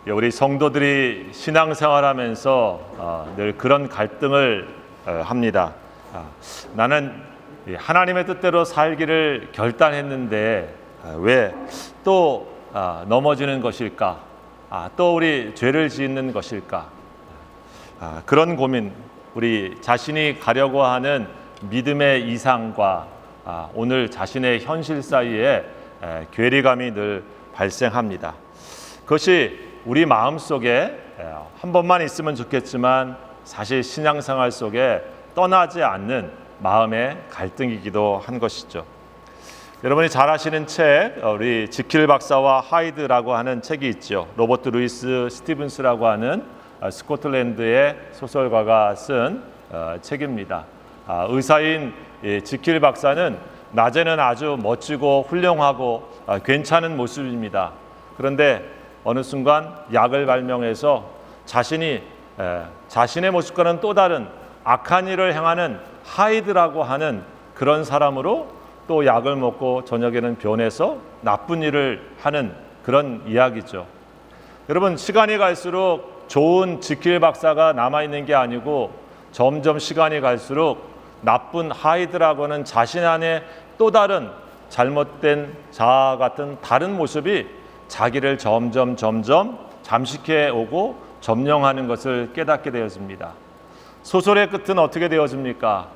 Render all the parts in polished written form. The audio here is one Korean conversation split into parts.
우리 성도들이 신앙생활하면서 늘 그런 갈등을 합니다. 나는 하나님의 뜻대로 살기를 결단했는데 왜 또 넘어지는 것일까? 또 우리 죄를 짓는 것일까? 그런 고민, 우리 자신이 가려고 하는 믿음의 이상과 오늘 자신의 현실 사이에 괴리감이 늘 발생합니다. 그것이 우리 마음속에 한 번만 있으면 좋겠지만 사실 신앙생활 속에 떠나지 않는 마음의 갈등이기도 한 것이죠. 여러분이 잘 아시는 책, 우리 지킬 박사와 하이드라고 하는 책이 있죠. 로버트 루이스 스티븐스라고 하는 스코틀랜드의 소설가가 쓴 책입니다. 의사인 지킬 박사는 낮에는 아주 멋지고 훌륭하고 괜찮은 모습입니다. 그런데 어느 순간 약을 발명해서 자신의 모습과는 또 다른 악한 일을 행하는 하이드라고 하는 그런 사람으로 또 약을 먹고 저녁에는 변해서 나쁜 일을 하는 그런 이야기죠. 여러분, 시간이 갈수록 좋은 지킬 박사가 남아있는 게 아니고 점점 시간이 갈수록 나쁜 하이드라고는 자신 안에 또 다른 잘못된 자아 같은 다른 모습이 자기를 점점 잠식해 오고 점령하는 것을 깨닫게 되었습니다. 소설의 끝은 어떻게 되어집니까?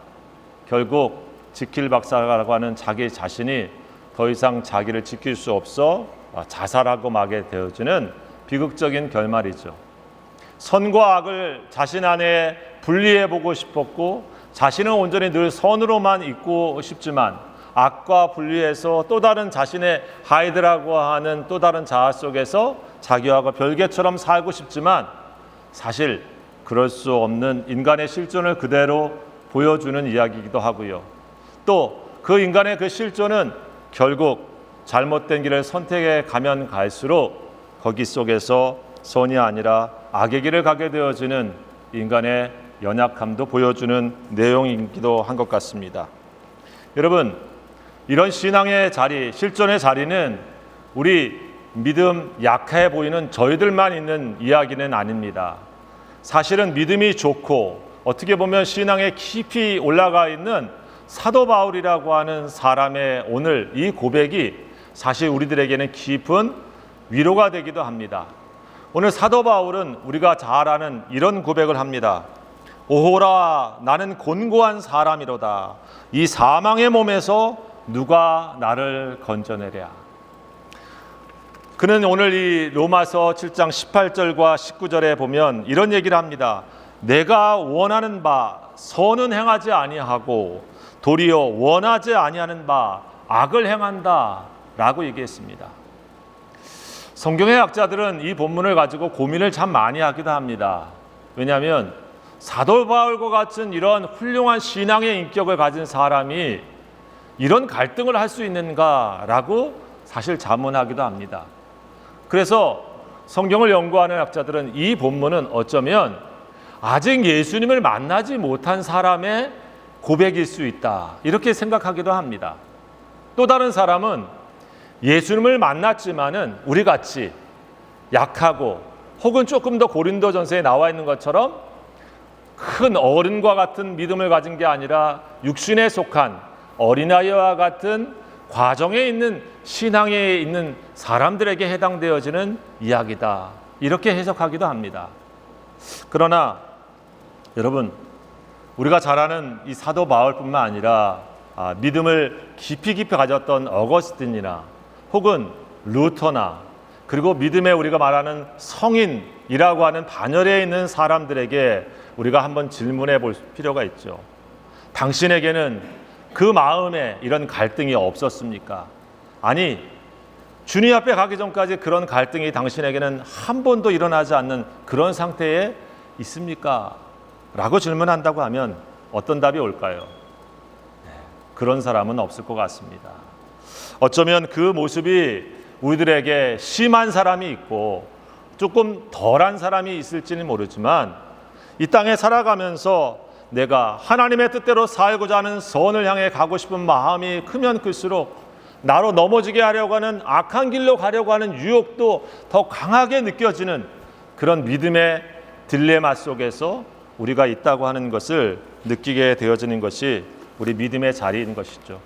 결국 지킬 박사라고 하는 자기 자신이 더 이상 자기를 지킬 수 없어 자살하고 마게 되어지는 비극적인 결말이죠. 선과 악을 자신 안에 분리해 보고 싶었고 자신은 온전히 늘 선으로만 있고 싶지만 악과 분리해서 또 다른 자신의 하이드라고 하는 또 다른 자아 속에서 자기와 별개처럼 살고 싶지만 사실 그럴 수 없는 인간의 실존을 그대로 보여주는 이야기이기도 하고요. 또 그 인간의 그 실존은 결국 잘못된 길을 선택해 가면 갈수록 거기 속에서 선이 아니라 악의 길을 가게 되어지는 인간의 연약함도 보여주는 내용이기도 한 것 같습니다. 여러분, 이런 신앙의 자리, 실존의 자리는 우리 믿음 약해 보이는 저희들만 있는 이야기는 아닙니다. 사실은 믿음이 좋고 어떻게 보면 신앙에 깊이 올라가 있는 사도 바울이라고 하는 사람의 오늘 이 고백이 사실 우리들에게는 깊은 위로가 되기도 합니다. 오늘 사도 바울은 우리가 잘 아는 이런 고백을 합니다. 오호라, 나는 곤고한 사람이로다. 이 사망의 몸에서 누가 나를 건져내랴. 그는 오늘 이 로마서 7장 18절과 19절에 보면 이런 얘기를 합니다. 내가 원하는 바 선은 행하지 아니하고 도리어 원하지 아니하는 바 악을 행한다 라고 얘기했습니다. 성경의 학자들은 이 본문을 가지고 고민을 참 많이 하기도 합니다. 왜냐하면 사도 바울과 같은 이런 훌륭한 신앙의 인격을 가진 사람이 이런 갈등을 할 수 있는가라고 사실 자문하기도 합니다. 그래서 성경을 연구하는 학자들은 이 본문은 어쩌면 아직 예수님을 만나지 못한 사람의 고백일 수 있다 이렇게 생각하기도 합니다. 또 다른 사람은 예수님을 만났지만은 우리 같이 약하고 혹은 조금 더 고린도전서에 나와 있는 것처럼 큰 어른과 같은 믿음을 가진 게 아니라 육신에 속한 어린아이와 같은 과정에 있는 신앙에 있는 사람들에게 해당되어지는 이야기다 이렇게 해석하기도 합니다. 그러나 여러분, 우리가 잘 아는 이 사도 바울뿐만 아니라 믿음을 깊이 가졌던 어거스틴이나 혹은 루터나 그리고 믿음에 우리가 말하는 성인이라고 하는 반열에 있는 사람들에게 우리가 한번 질문해 볼 필요가 있죠. 당신에게는 그 마음에 이런 갈등이 없었습니까? 아니, 주님 앞에 가기 전까지 그런 갈등이 당신에게는 한 번도 일어나지 않는 그런 상태에 있습니까? 라고 질문한다고 하면 어떤 답이 올까요? 그런 사람은 없을 것 같습니다. 어쩌면 그 모습이 우리들에게 심한 사람이 있고 조금 덜한 사람이 있을지는 모르지만 이 땅에 살아가면서 내가 하나님의 뜻대로 살고자 하는 선을 향해 가고 싶은 마음이 크면 클수록 나로 넘어지게 하려고 하는 악한 길로 가려고 하는 유혹도 더 강하게 느껴지는 그런 믿음의 딜레마 속에서 우리가 있다고 하는 것을 느끼게 되어지는 것이 우리 믿음의 자리인 것이죠.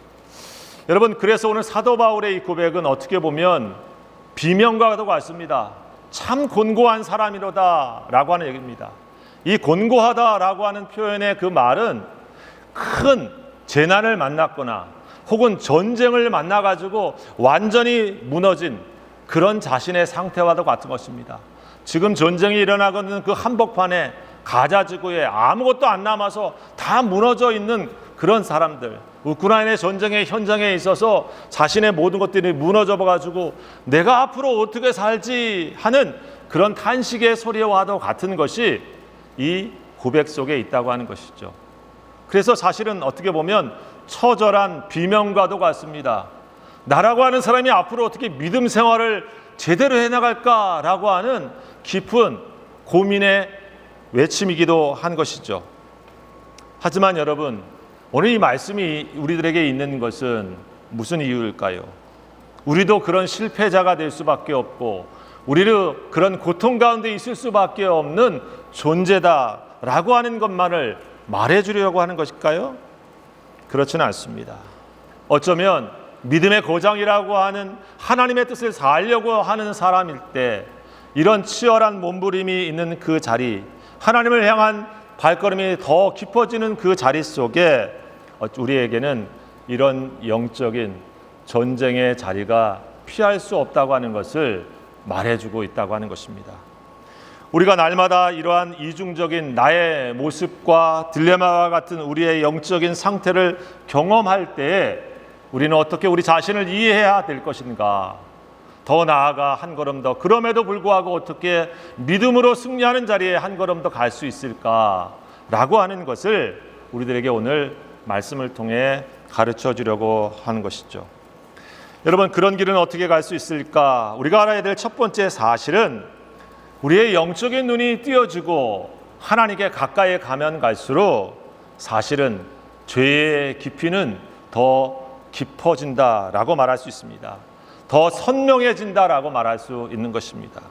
여러분, 그래서 오늘 사도 바울의 이 고백은 어떻게 보면 비명과도 같습니다. 참 곤고한 사람이로다 라고 하는 얘기입니다. 이 곤고하다라고 하는 표현의 그 말은 큰 재난을 만났거나 혹은 전쟁을 만나가지고 완전히 무너진 그런 자신의 상태와도 같은 것입니다. 지금 전쟁이 일어나고 있는 그 한복판에 가자 지구에 아무것도 안 남아서 다 무너져 있는 그런 사람들, 우크라이나 전쟁의 현장에 있어서 자신의 모든 것들이 무너져 가지고 내가 앞으로 어떻게 살지 하는 그런 탄식의 소리와도 같은 것이 이 고백 속에 있다고 하는 것이죠. 그래서 사실은 어떻게 보면 처절한 비명과도 같습니다. 나라고 하는 사람이 앞으로 어떻게 믿음 생활을 제대로 해나갈까라고 하는 깊은 고민의 외침이기도 한 것이죠. 하지만 여러분, 오늘 이 말씀이 우리들에게 있는 것은 무슨 이유일까요? 우리도 그런 실패자가 될 수밖에 없고 우리도 그런 고통 가운데 있을 수밖에 없는 존재다라고 하는 것만을 말해주려고 하는 것일까요? 그렇지는 않습니다. 어쩌면 믿음의 고장이라고 하는 하나님의 뜻을 살려고 하는 사람일 때 이런 치열한 몸부림이 있는 그 자리, 하나님을 향한 발걸음이 더 깊어지는 그 자리 속에 우리에게는 이런 영적인 전쟁의 자리가 피할 수 없다고 하는 것을 말해주고 있다고 하는 것입니다. 우리가 날마다 이러한 이중적인 나의 모습과 딜레마와 같은 우리의 영적인 상태를 경험할 때에 우리는 어떻게 우리 자신을 이해해야 될 것인가? 더 나아가 한 걸음 더, 그럼에도 불구하고 어떻게 믿음으로 승리하는 자리에 한 걸음 더 갈 수 있을까라고 하는 것을 우리들에게 오늘 말씀을 통해 가르쳐 주려고 하는 것이죠. 여러분, 그런 길은 어떻게 갈 수 있을까? 우리가 알아야 될 첫 번째 사실은 우리의 영적인 눈이 띄어지고 하나님께 가까이 가면 갈수록 사실은 죄의 깊이는 더 깊어진다라고 말할 수 있습니다. 더 선명해진다라고 말할 수 있는 것입니다.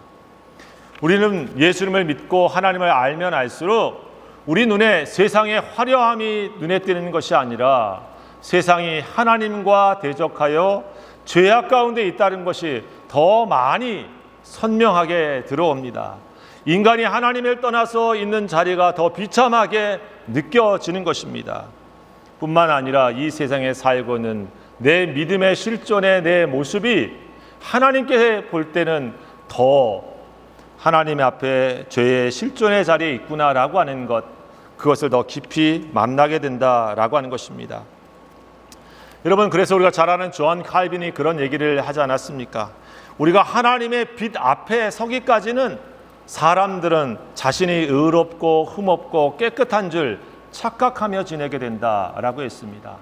우리는 예수님을 믿고 하나님을 알면 알수록 우리 눈에 세상의 화려함이 눈에 띄는 것이 아니라 세상이 하나님과 대적하여 죄악 가운데 있다는 것이 더 많이 선명하게 들어옵니다. 인간이 하나님을 떠나서 있는 자리가 더 비참하게 느껴지는 것입니다. 뿐만 아니라 이 세상에 살고 있는 내 믿음의 실존의 내 모습이 하나님께 볼 때는 더 하나님 앞에 죄의 실존의 자리에 있구나라고 하는 것, 그것을 더 깊이 만나게 된다라고 하는 것입니다. 여러분, 그래서 우리가 잘 아는 존 칼빈이 그런 얘기를 하지 않았습니까? 우리가 하나님의 빛 앞에 서기까지는 사람들은 자신이 의롭고 흠없고 깨끗한 줄 착각하며 지내게 된다라고 했습니다.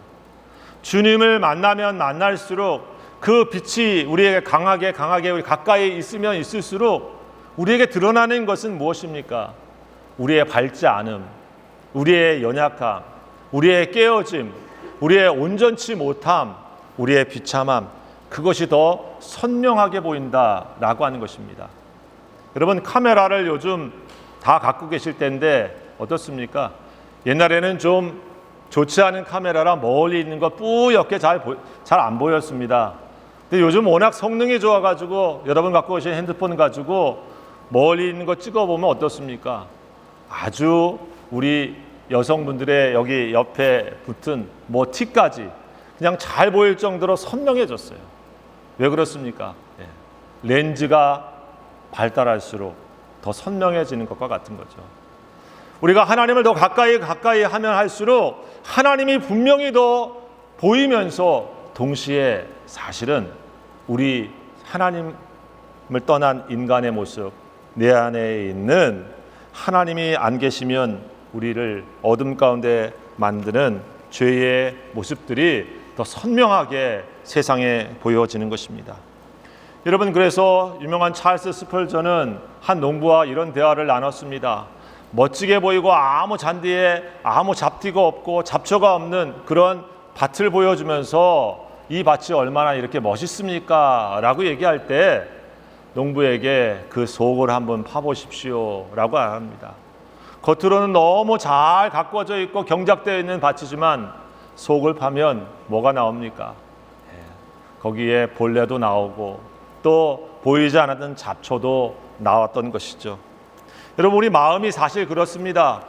주님을 만나면 만날수록 그 빛이 우리에게 강하게 우리 가까이 있으면 있을수록 우리에게 드러나는 것은 무엇입니까? 우리의 밝지 않음, 우리의 연약함, 우리의 깨어짐, 우리의 온전치 못함, 우리의 비참함, 그것이 더 선명하게 보인다라고 하는 것입니다. 여러분, 카메라를 요즘 다 갖고 계실 텐데 어떻습니까? 옛날에는 좀 좋지 않은 카메라라 멀리 있는 거 뿌옇게 잘 안 보였습니다. 근데 요즘 워낙 성능이 좋아가지고 여러분 갖고 계신 핸드폰 가지고 멀리 있는 거 찍어보면 어떻습니까? 아주 우리 여성분들의 여기 옆에 붙은 티까지 그냥 잘 보일 정도로 선명해졌어요. 왜 그렇습니까? 렌즈가 발달할수록 더 선명해지는 것과 같은 거죠. 우리가 하나님을 더 가까이 하면 할수록 하나님이 분명히 더 보이면서 동시에 사실은 우리 하나님을 떠난 인간의 모습, 내 안에 있는 하나님이 안 계시면 우리를 어둠 가운데 만드는 죄의 모습들이 더 선명하게 세상에 보여지는 것입니다. 여러분, 그래서 유명한 찰스 스펄전은 한 농부와 이런 대화를 나눴습니다. 멋지게 보이고 아무 잔디에 아무 잡티가 없고 잡초가 없는 그런 밭을 보여주면서 이 밭이 얼마나 이렇게 멋있습니까? 라고 얘기할 때 농부에게 그 속을 한번 파보십시오 라고 합니다. 겉으로는 너무 잘 가꾸어져 있고 경작되어 있는 밭이지만 속을 파면 뭐가 나옵니까? 거기에 벌레도 나오고 또 보이지 않았던 잡초도 나왔던 것이죠. 여러분, 우리 마음이 사실 그렇습니다.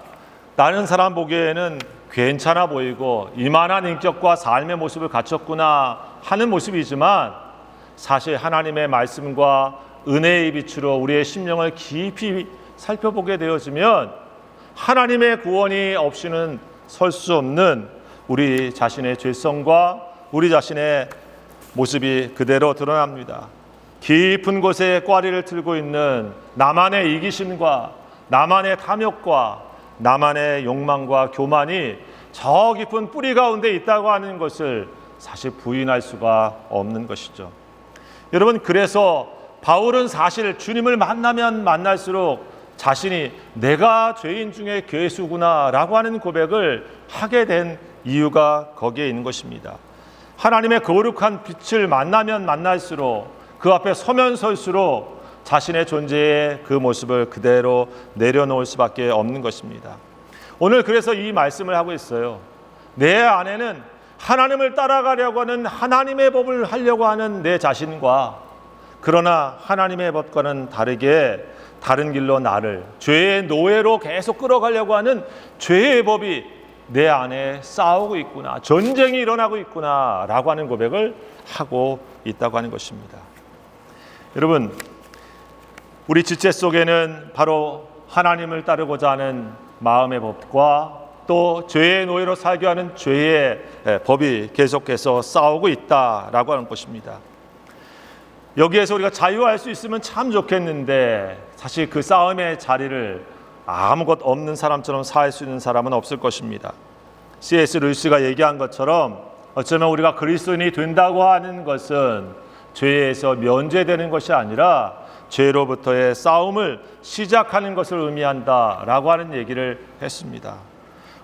다른 사람 보기에는 괜찮아 보이고 이만한 인격과 삶의 모습을 갖췄구나 하는 모습이지만 사실 하나님의 말씀과 은혜의 빛으로 우리의 심령을 깊이 살펴보게 되어지면 하나님의 구원이 없이는 설 수 없는 우리 자신의 죄성과 우리 자신의 모습이 그대로 드러납니다. 깊은 곳에 꽈리를 틀고 있는 나만의 이기심과 나만의 탐욕과 나만의 욕망과 교만이 저 깊은 뿌리 가운데 있다고 하는 것을 사실 부인할 수가 없는 것이죠. 여러분, 그래서 바울은 사실 주님을 만나면 만날수록 자신이 내가 죄인 중에 괴수구나 라고 하는 고백을 하게 된 이유가 거기에 있는 것입니다. 하나님의 거룩한 빛을 만나면 만날수록 그 앞에 서면 설수록 자신의 존재의 그 모습을 그대로 내려놓을 수밖에 없는 것입니다. 오늘 그래서 이 말씀을 하고 있어요. 내 안에는 하나님을 따라가려고 하는 하나님의 법을 하려고 하는 내 자신과 그러나 하나님의 법과는 다르게 다른 길로 나를 죄의 노예로 계속 끌어가려고 하는 죄의 법이 내 안에 싸우고 있구나, 전쟁이 일어나고 있구나 라고 하는 고백을 하고 있다고 하는 것입니다. 여러분, 우리 지체 속에는 바로 하나님을 따르고자 하는 마음의 법과 또 죄의 노예로 살게 하는 죄의 법이 계속해서 싸우고 있다라고 하는 것입니다. 여기에서 우리가 자유할 수 있으면 참 좋겠는데 사실 그 싸움의 자리를 아무것 없는 사람처럼 살 수 있는 사람은 없을 것입니다. C.S. 루이스가 얘기한 것처럼 어쩌면 우리가 그리스도인이 된다고 하는 것은 죄에서 면제되는 것이 아니라 죄로부터의 싸움을 시작하는 것을 의미한다라고 하는 얘기를 했습니다.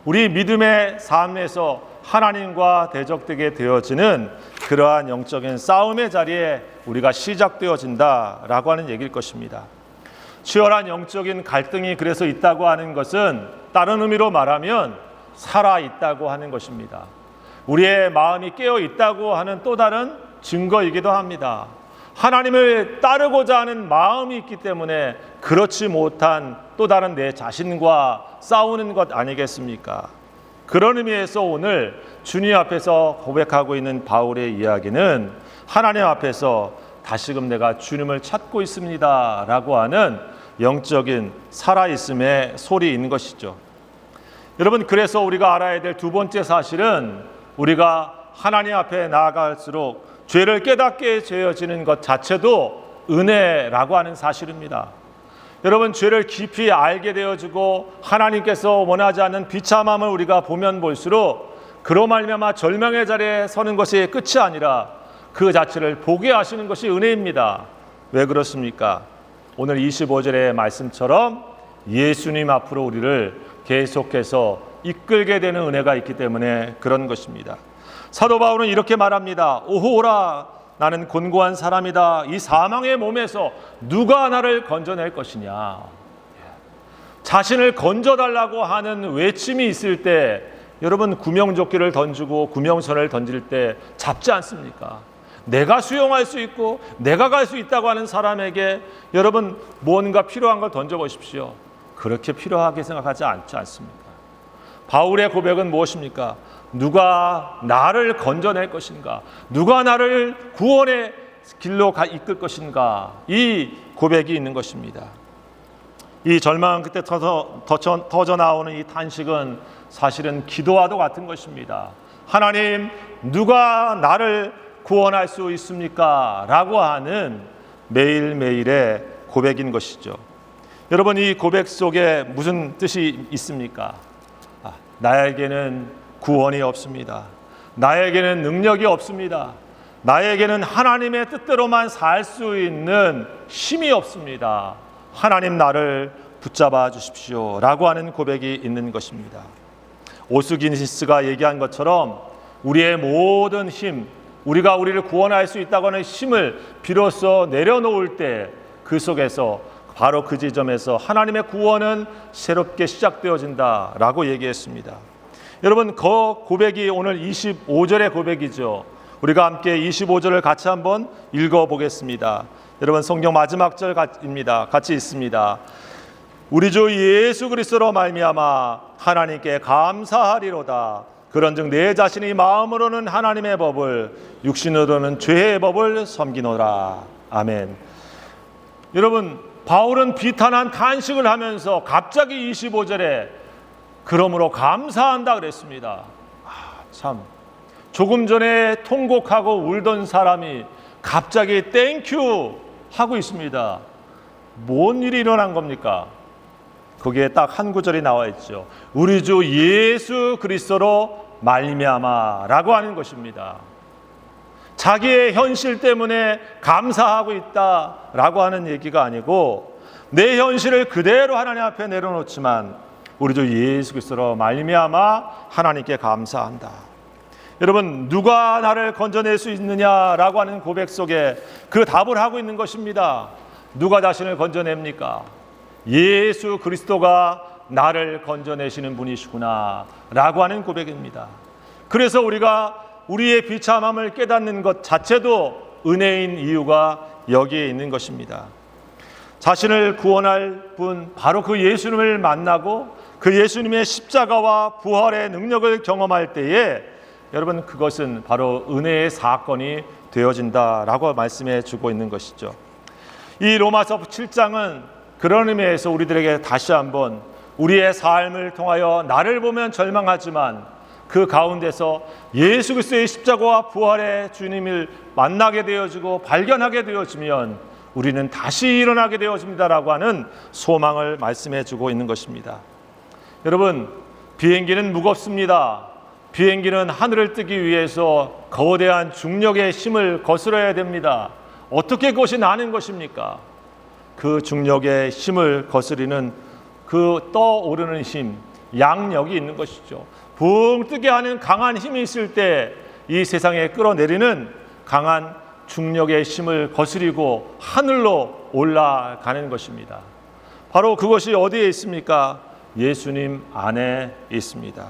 우리 믿음의 삶에서 하나님과 대적되게 되어지는 그러한 영적인 싸움의 자리에 우리가 시작되어진다라고 하는 얘기일 것입니다. 치열한 영적인 갈등이 그래서 있다고 하는 것은 다른 의미로 말하면 살아있다고 하는 것입니다. 우리의 마음이 깨어 있다고 하는 또 다른 증거이기도 합니다. 하나님을 따르고자 하는 마음이 있기 때문에 그렇지 못한 또 다른 내 자신과 싸우는 것 아니겠습니까? 그런 의미에서 오늘 주님 앞에서 고백하고 있는 바울의 이야기는 하나님 앞에서 다시금 내가 주님을 찾고 있습니다 라고 하는 영적인 살아있음의 소리인 것이죠. 여러분, 그래서 우리가 알아야 될 두 번째 사실은 우리가 하나님 앞에 나아갈수록 죄를 깨닫게 되어지는 것 자체도 은혜라고 하는 사실입니다. 여러분, 죄를 깊이 알게 되어지고 하나님께서 원하지 않는 비참함을 우리가 보면 볼수록 그로 말미암아 절망의 자리에 서는 것이 끝이 아니라 그 자체를 보게 하시는 것이 은혜입니다. 왜 그렇습니까? 오늘 25절의 말씀처럼 예수님 앞으로 우리를 계속해서 이끌게 되는 은혜가 있기 때문에 그런 것입니다. 사도 바울은 이렇게 말합니다. 오호라, 나는 곤고한 사람이다. 이 사망의 몸에서 누가 나를 건져낼 것이냐. 자신을 건져달라고 하는 외침이 있을 때 여러분, 구명조끼를 던지고 구명선을 던질 때 잡지 않습니까? 내가 수용할 수 있고 내가 갈 수 있다고 하는 사람에게 여러분 뭔가 필요한 걸 던져보십시오. 그렇게 필요하게 생각하지 않지 않습니까? 바울의 고백은 무엇입니까? 누가 나를 건져낼 것인가? 누가 나를 구원의 길로 이끌 것인가? 이 고백이 있는 것입니다. 이 절망 끝에 터져 나오는 이 탄식은 사실은 기도와도 같은 것입니다. 하나님, 누가 나를 구원할 수 있습니까? 라고 하는 매일매일의 고백인 것이죠. 여러분, 이 고백 속에 무슨 뜻이 있습니까? 나에게는 구원이 없습니다. 나에게는 능력이 없습니다. 나에게는 하나님의 뜻대로만 살 수 있는 힘이 없습니다. 하나님, 나를 붙잡아 주십시오 라고 하는 고백이 있는 것입니다. 오스기니스가 얘기한 것처럼 우리의 모든 힘, 우리가 우리를 구원할 수 있다고 하는 힘을 비로소 내려놓을 때 그 속에서 바로 그 지점에서 하나님의 구원은 새롭게 시작되어진다라고 얘기했습니다. 여러분, 그 고백이 오늘 25절의 고백이죠. 우리가 함께 25절을 같이 한번 읽어보겠습니다. 여러분, 성경 마지막 절입니다. 같이 읽습니다. 우리 주 예수 그리스도로 말미암아 하나님께 감사하리로다. 그런즉 내 자신이 마음으로는 하나님의 법을, 육신으로는 죄의 법을 섬기노라. 아멘. 여러분, 바울은 비탄한 탄식을 하면서 갑자기 25절에 그러므로 감사한다 그랬습니다. 참, 조금 전에 통곡하고 울던 사람이 갑자기 땡큐 하고 있습니다. 뭔 일이 일어난 겁니까? 거기에 딱 한 구절이 나와 있죠. 우리 주 예수 그리스도로 말미암아라고 하는 것입니다. 자기의 현실 때문에 감사하고 있다라고 하는 얘기가 아니고, 내 현실을 그대로 하나님 앞에 내려놓지만 우리 주 예수 그리스도로 말미암아 하나님께 감사한다. 여러분, 누가 나를 건져낼 수 있느냐라고 하는 고백 속에 그 답을 하고 있는 것입니다. 누가 자신을 건져냅니까? 예수 그리스도가 나를 건져내시는 분이시구나 라고 하는 고백입니다. 그래서 우리가 우리의 비참함을 깨닫는 것 자체도 은혜인 이유가 여기에 있는 것입니다. 자신을 구원할 분, 바로 그 예수님을 만나고 그 예수님의 십자가와 부활의 능력을 경험할 때에 여러분, 그것은 바로 은혜의 사건이 되어진다라고 말씀해 주고 있는 것이죠. 이 로마서 7장은 그런 의미에서 우리들에게 다시 한번 우리의 삶을 통하여 나를 보면 절망하지만 그 가운데서 예수 그리스도의 십자가와 부활의 주님을 만나게 되어지고 발견하게 되어지면 우리는 다시 일어나게 되어집니다라고 하는 소망을 말씀해 주고 있는 것입니다. 여러분, 비행기는 무겁습니다. 비행기는 하늘을 뜨기 위해서 거대한 중력의 힘을 거스러야 됩니다. 어떻게 그것이 나는 것입니까? 그 중력의 힘을 거스리는 그 떠오르는 힘, 양력이 있는 것이죠. 붕 뜨게 하는 강한 힘이 있을 때 이 세상에 끌어내리는 강한 중력의 힘을 거스리고 하늘로 올라가는 것입니다. 바로 그것이 어디에 있습니까? 예수님 안에 있습니다.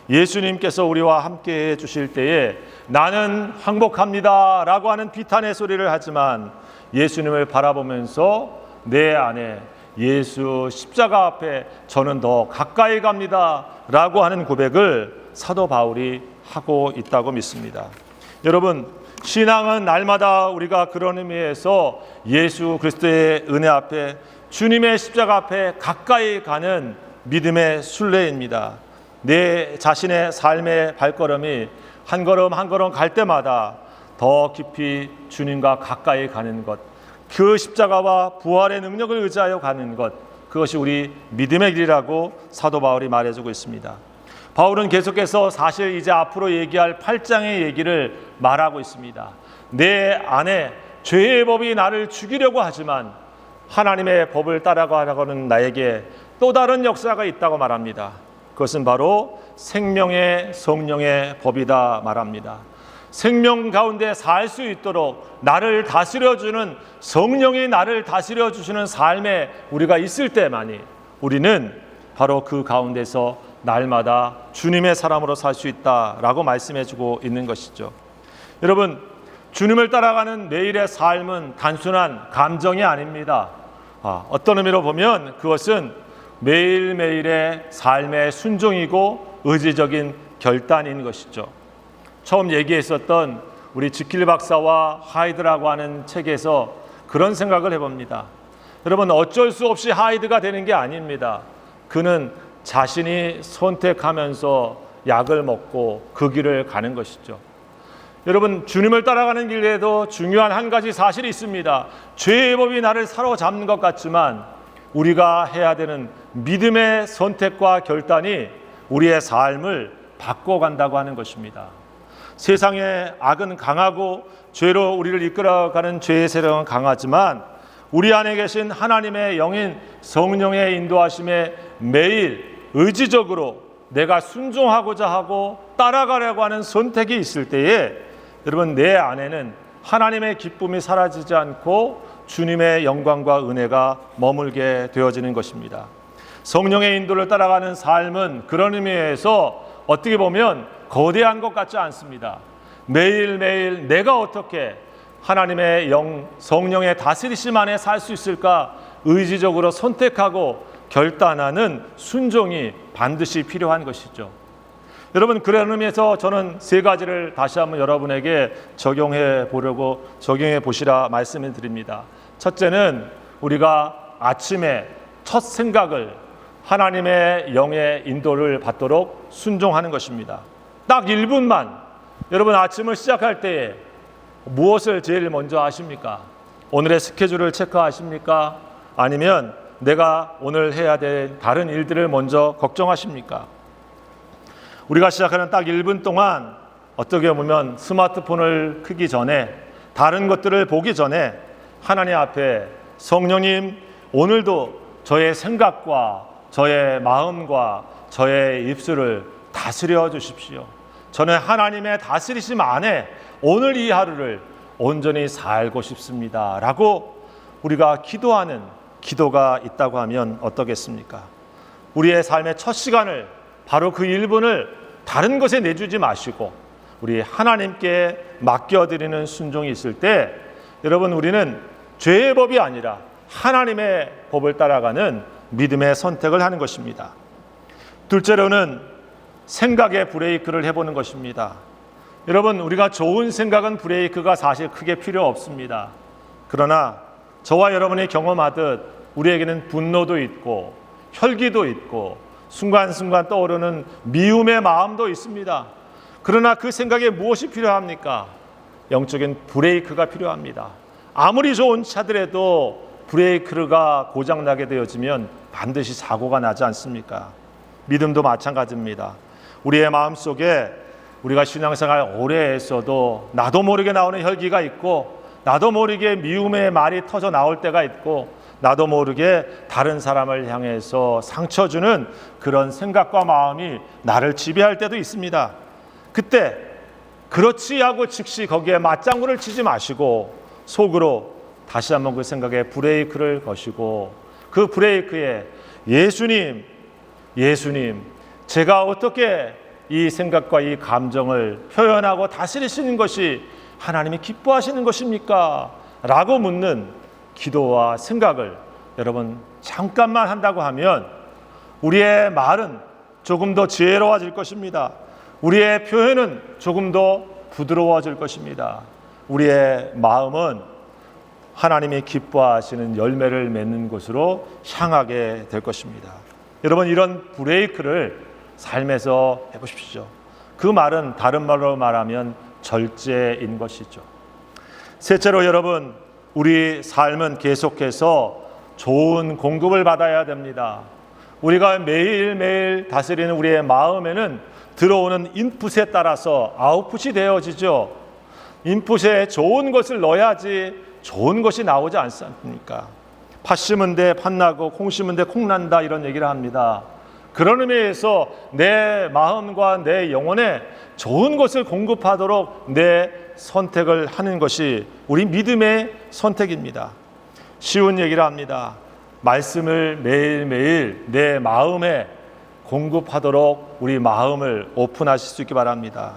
예수님께서 우리와 함께 해 주실 때에 나는 항복합니다 라고 하는 비탄의 소리를 하지만, 예수님을 바라보면서 내 안에 예수 십자가 앞에 저는 더 가까이 갑니다 라고 하는 고백을 사도 바울이 하고 있다고 믿습니다. 여러분, 신앙은 날마다 우리가 그런 의미에서 예수 그리스도의 은혜 앞에, 주님의 십자가 앞에 가까이 가는 믿음의 순례입니다. 내 자신의 삶의 발걸음이 한 걸음 한 걸음 갈 때마다 더 깊이 주님과 가까이 가는 것, 그 십자가와 부활의 능력을 의지하여 가는 것, 그것이 우리 믿음의 길이라고 사도 바울이 말해주고 있습니다. 바울은 계속해서 사실 이제 앞으로 얘기할 8장의 얘기를 말하고 있습니다. 내 안에 죄의 법이 나를 죽이려고 하지만 하나님의 법을 따라가려고는 나에게 또 다른 역사가 있다고 말합니다. 그것은 바로 생명의 성령의 법이다 말합니다. 생명 가운데 살 수 있도록 나를 다스려주는, 성령이 나를 다스려주시는 삶에 우리가 있을 때만이 우리는 바로 그 가운데서 날마다 주님의 사람으로 살 수 있다라고 말씀해주고 있는 것이죠. 여러분, 주님을 따라가는 매일의 삶은 단순한 감정이 아닙니다. 어떤 의미로 보면 그것은 매일매일의 삶의 순종이고 의지적인 결단인 것이죠. 처음 얘기했었던 우리 지킬 박사와 하이드라고 하는 책에서 그런 생각을 해봅니다. 여러분, 어쩔 수 없이 하이드가 되는 게 아닙니다. 그는 자신이 선택하면서 약을 먹고 그 길을 가는 것이죠. 여러분, 주님을 따라가는 길에도 중요한 한 가지 사실이 있습니다. 죄의 법이 나를 사로잡는 것 같지만 우리가 해야 되는 믿음의 선택과 결단이 우리의 삶을 바꿔간다고 하는 것입니다. 세상의 악은 강하고 죄로 우리를 이끌어가는 죄의 세력은 강하지만 우리 안에 계신 하나님의 영인 성령의 인도하심에 매일 의지적으로 내가 순종하고자 하고 따라가려고 하는 선택이 있을 때에 여러분, 내 안에는 하나님의 기쁨이 사라지지 않고 주님의 영광과 은혜가 머물게 되어지는 것입니다. 성령의 인도를 따라가는 삶은 그런 의미에서 어떻게 보면 거대한 것 같지 않습니다. 매일매일 내가 어떻게 하나님의 성령의 다스리심 안에 살 수 있을까 의지적으로 선택하고 결단하는 순종이 반드시 필요한 것이죠. 여러분, 그런 의미에서 저는 세 가지를 다시 한번 여러분에게 적용해 보시라 말씀을 드립니다. 첫째는 우리가 아침에 첫 생각을 하나님의 영의 인도를 받도록 순종하는 것입니다. 딱 1분만 여러분 아침을 시작할 때에 무엇을 제일 먼저 하십니까? 오늘의 스케줄을 체크하십니까? 아니면 내가 오늘 해야 될 다른 일들을 먼저 걱정하십니까? 우리가 시작하는 딱 1분 동안 어떻게 보면 스마트폰을 켜기 전에 다른 것들을 보기 전에 하나님 앞에 성령님, 오늘도 저의 생각과 저의 마음과 저의 입술을 다스려 주십시오. 저는 하나님의 다스리심 안에 오늘 이 하루를 온전히 살고 싶습니다 라고 우리가 기도하는 기도가 있다고 하면 어떠겠습니까? 우리의 삶의 첫 시간을 바로 그 1분을 다른 것에 내주지 마시고 우리 하나님께 맡겨드리는 순종이 있을 때 여러분, 우리는 죄의 법이 아니라 하나님의 법을 따라가는 믿음의 선택을 하는 것입니다. 둘째로는 생각의 브레이크를 해보는 것입니다. 여러분, 우리가 좋은 생각은 브레이크가 사실 크게 필요 없습니다. 그러나 저와 여러분이 경험하듯 우리에게는 분노도 있고 혈기도 있고 순간순간 떠오르는 미움의 마음도 있습니다. 그러나 그 생각에 무엇이 필요합니까? 영적인 브레이크가 필요합니다. 아무리 좋은 차들에도 브레이크가 고장나게 되어지면 반드시 사고가 나지 않습니까? 믿음도 마찬가지입니다. 우리의 마음속에 우리가 신앙생활 오래 했어도 나도 모르게 나오는 혈기가 있고 나도 모르게 미움의 말이 터져 나올 때가 있고 나도 모르게 다른 사람을 향해서 상처 주는 그런 생각과 마음이 나를 지배할 때도 있습니다. 그때 그렇지 하고 즉시 거기에 맞장구를 치지 마시고 속으로 다시 한번 그 생각에 브레이크를 거시고 그 브레이크에 예수님, 제가 어떻게 이 생각과 이 감정을 표현하고 다스리시는 것이 하나님이 기뻐하시는 것입니까? 라고 묻는 기도와 생각을 여러분 잠깐만 한다고 하면 우리의 말은 조금 더 지혜로워질 것입니다. 우리의 표현은 조금 더 부드러워질 것입니다. 우리의 마음은 하나님이 기뻐하시는 열매를 맺는 곳으로 향하게 될 것입니다. 여러분, 이런 브레이크를 삶에서 해보십시오. 그 말은 다른 말로 말하면 절제인 것이죠. 셋째로 여러분, 우리 삶은 계속해서 좋은 공급을 받아야 됩니다. 우리가 매일매일 다스리는 우리의 마음에는 들어오는 인풋에 따라서 아웃풋이 되어지죠. 인풋에 좋은 것을 넣어야지 좋은 것이 나오지 않습니까? 팥 심은 데 팥 나고 콩 심은 데 콩 난다, 이런 얘기를 합니다. 그런 의미에서 내 마음과 내 영혼에 좋은 것을 공급하도록 내 선택을 하는 것이 우리 믿음의 선택입니다. 쉬운 얘기를 합니다. 말씀을 매일매일 내 마음에 공급하도록 우리 마음을 오픈하실 수 있기 바랍니다.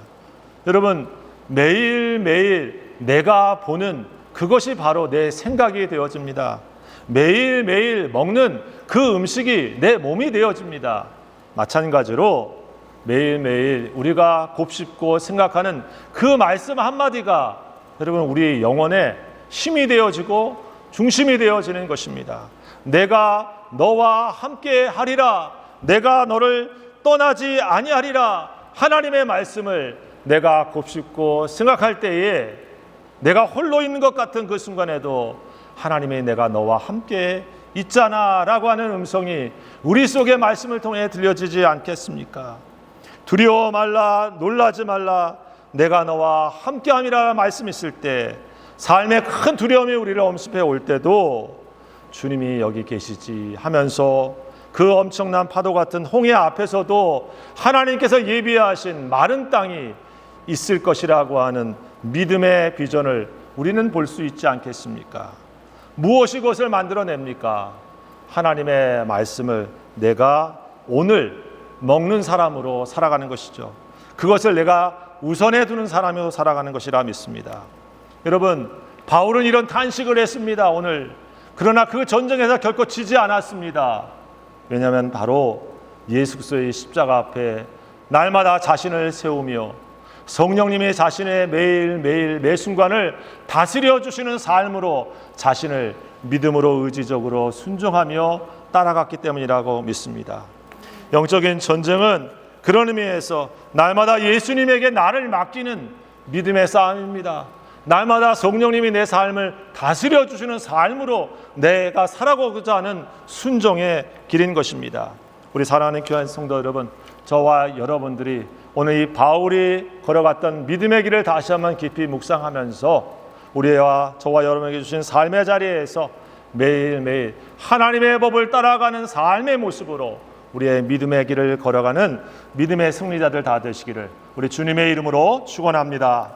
여러분, 매일매일 내가 보는 그것이 바로 내 생각이 되어집니다. 매일매일 먹는 그 음식이 내 몸이 되어집니다. 마찬가지로 매일매일 우리가 곱씹고 생각하는 그 말씀 한마디가 여러분 우리 영혼에 힘이 되어지고 중심이 되어지는 것입니다. 내가 너와 함께 하리라, 내가 너를 떠나지 아니하리라, 하나님의 말씀을 내가 곱씹고 생각할 때에 내가 홀로 있는 것 같은 그 순간에도 하나님이 내가 너와 함께 있잖아 라고 하는 음성이 우리 속의 말씀을 통해 들려지지 않겠습니까? 두려워 말라, 놀라지 말라, 내가 너와 함께함이라 말씀 있을 때 삶의 큰 두려움이 우리를 엄습해 올 때도 주님이 여기 계시지 하면서 그 엄청난 파도 같은 홍해 앞에서도 하나님께서 예비하신 마른 땅이 있을 것이라고 하는 믿음의 비전을 우리는 볼 수 있지 않겠습니까? 무엇이 그것을 만들어냅니까? 하나님의 말씀을 내가 오늘 먹는 사람으로 살아가는 것이죠. 그것을 내가 우선해 두는 사람으로 살아가는 것이라 믿습니다. 여러분, 바울은 이런 탄식을 했습니다. 오늘. 그러나 그 전쟁에서 결코 지지 않았습니다. 왜냐하면 바로 예수 그리스도의 십자가 앞에 날마다 자신을 세우며 성령님이 자신의 매일매일 매 순간을 다스려 주시는 삶으로 자신을 믿음으로 의지적으로 순종하며 따라갔기 때문이라고 믿습니다. 영적인 전쟁은 그런 의미에서 날마다 예수님에게 나를 맡기는 믿음의 싸움입니다. 날마다 성령님이 내 삶을 다스려 주시는 삶으로 내가 살아가고자 하는 순종의 길인 것입니다. 우리 사랑하는 귀한 성도 여러분, 저와 여러분들이 오늘 이 바울이 걸어갔던 믿음의 길을 다시 한번 깊이 묵상하면서 우리와 저와 여러분에게 주신 삶의 자리에서 매일매일 하나님의 법을 따라가는 삶의 모습으로 우리의 믿음의 길을 걸어가는 믿음의 승리자들 다 되시기를 우리 주님의 이름으로 축원합니다.